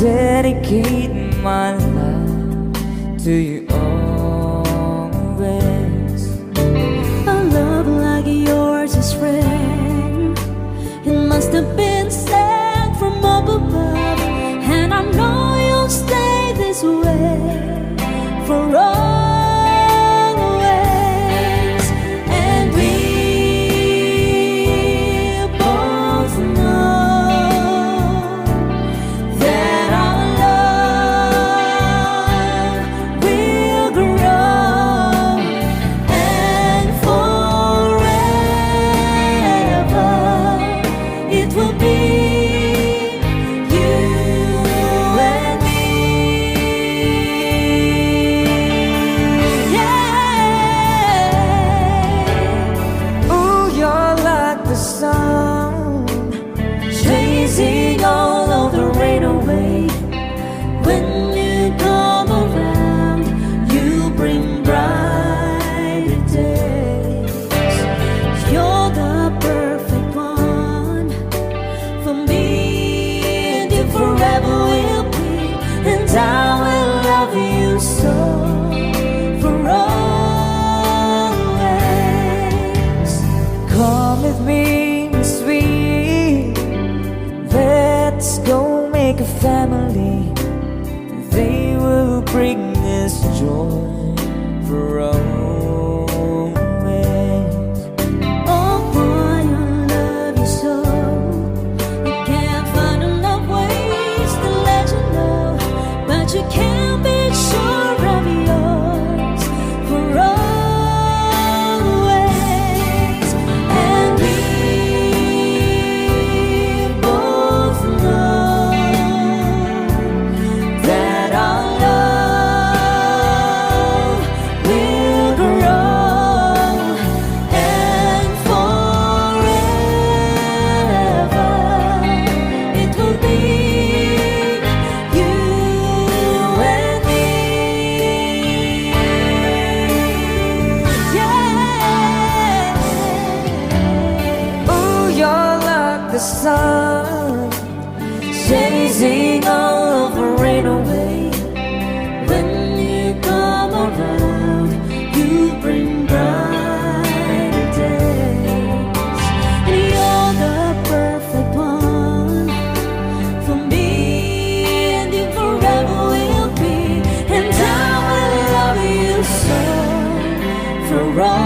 dedicate my life to you always. A love like yours is rare. It must have been sent from up above, and I know you'll stay this way for always. And we both know that our love will grow, and forever it will be you and me. Yeah. Ooh, you're like the sun, Chasing all of the rain away. When you come around, you bring brighter days. You're the perfect one for me, and you forever will be. And I will love you so for always. come with me, sweet. Let's go make a family. They will bring us joy for always. Oh boy, I love you so. I can't find enough ways to let you know, but you can be sure of yours for always. And we both know that our love will grow, and forever it will be you and me. Yeah. Ooh, you're like the sun, Chasing all of the rain away. When you come around, you bring brighter days. And you're the perfect one for me, and you forever will be. And I will love you so for all.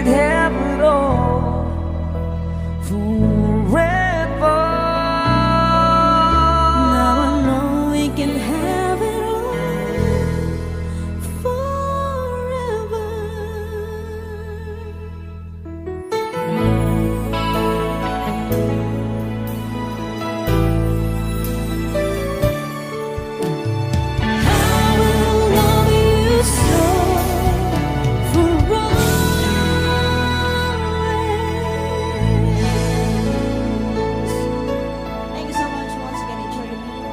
could have it all forever. Now I know we can have it all forever. I will love you so forever. Thank you so much once again. Enjoy your meal.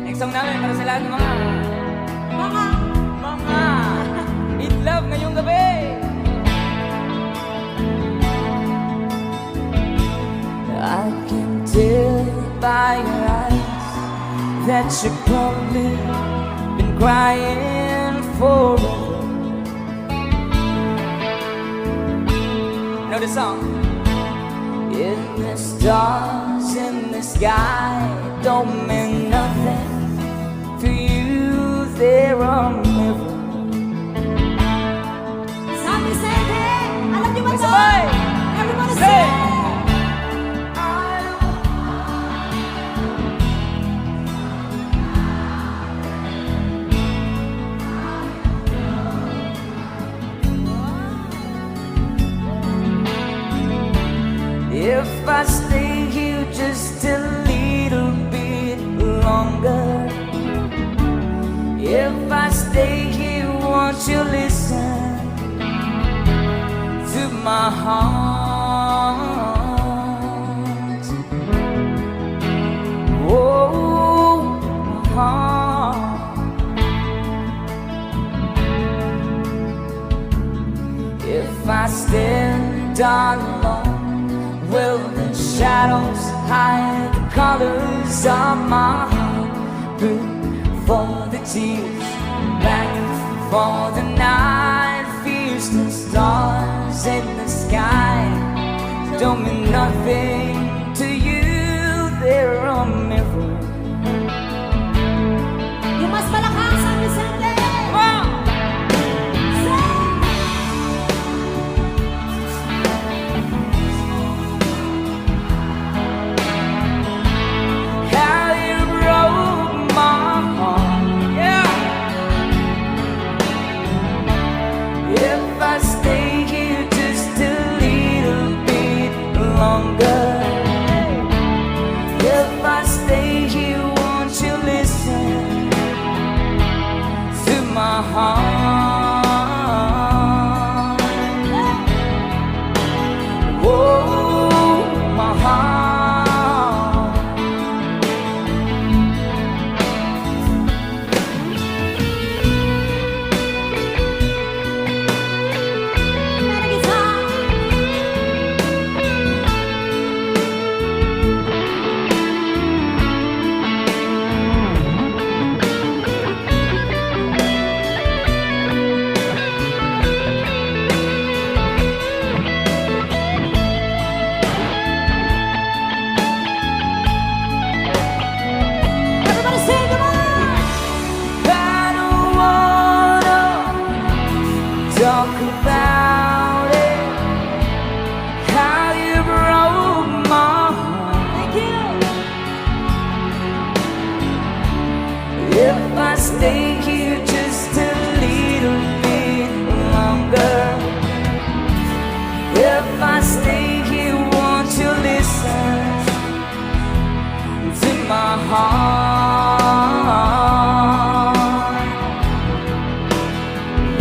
Next song namin para sa lahat ng mga in love ngayong gabi. I can tell by your eyes that you've probably been crying forever. Know the song? In the stars in the sky don't mean nothing to you. They're a mirror. Sabi sa akin, alam niyo ba May ito? sabay! Everybody Say! say! If I stay here just a little bit longer, if I stay here, won't you listen to my heart? Oh, my heart. If I stand alone, will the shadows hide the colors of my heart? Blue for the tears, black for the night, fierce the stars in the sky don't mean nothing to you. They're a mirror. Yung mas malakas ang Vicente! Come on! How you broke my heart, yeah. If I stay here just a little bit longer, if I stay here, won't you listen to my heart? Oh, my heart. Not a guitar! Everybody sing, come on! I don't wanna talk about it, how you broke my heart. Thank you! If I stay here just a little bit longer, if I stay here, won't you listen to my heart?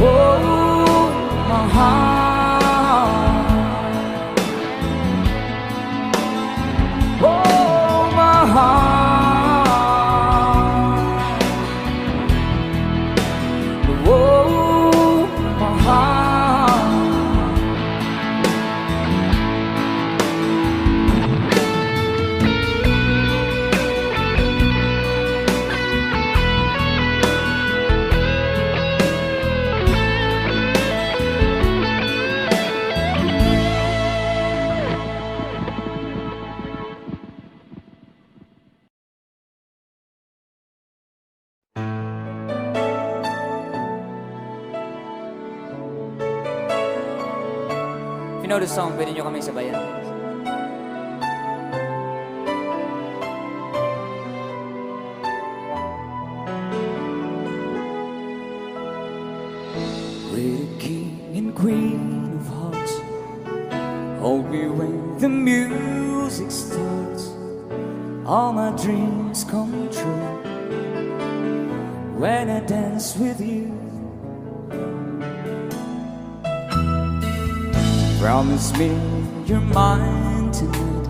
Oh, my heart. Oh, my heart. know the song, pwede nyo kami sabayan. We're the king and queen of hearts. Hold me when the music starts. All my dreams come true when I dance with you. Promise me you're mine tonight.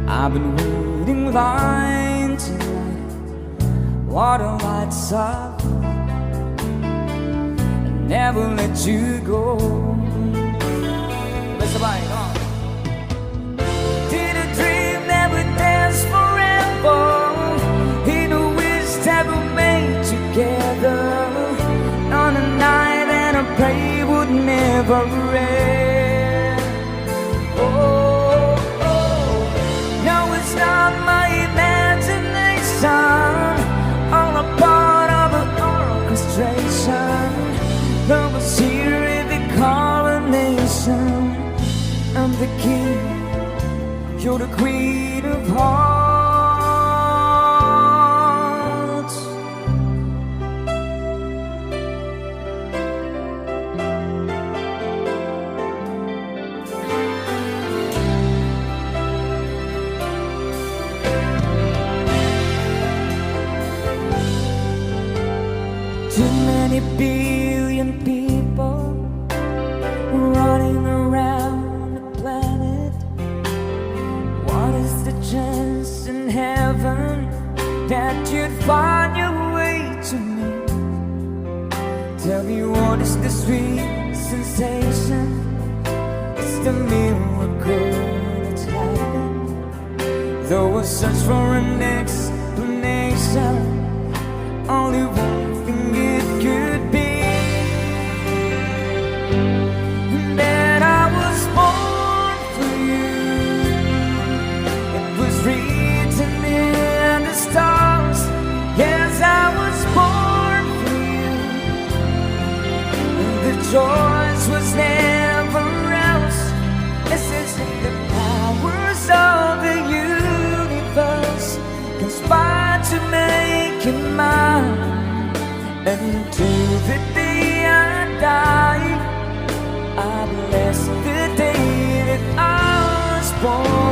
I've been waiting line tonight. What a lights up, never let you go. Let's survive, come on. Did a dream that would dance forever in a wish that we made together on a night that I pray would never end. Oh, oh, no, it's not my imagination, all a part of an orchestration. Love was here in the coronation. I'm the king, you're the queen of hearts. Too many billion people running around the planet. What is the chance in heaven that you'd find your way to me? Tell me, what is the sweet sensation? It's the miracle that's happened. Though I search for an explanation, only one thing it could be. That I was born for you. It was written in the stars. Yes, I was born for you. The choice was never else. This is the powers of the universe conspire to make it mine. Until the day I die, I bless the day that I was born.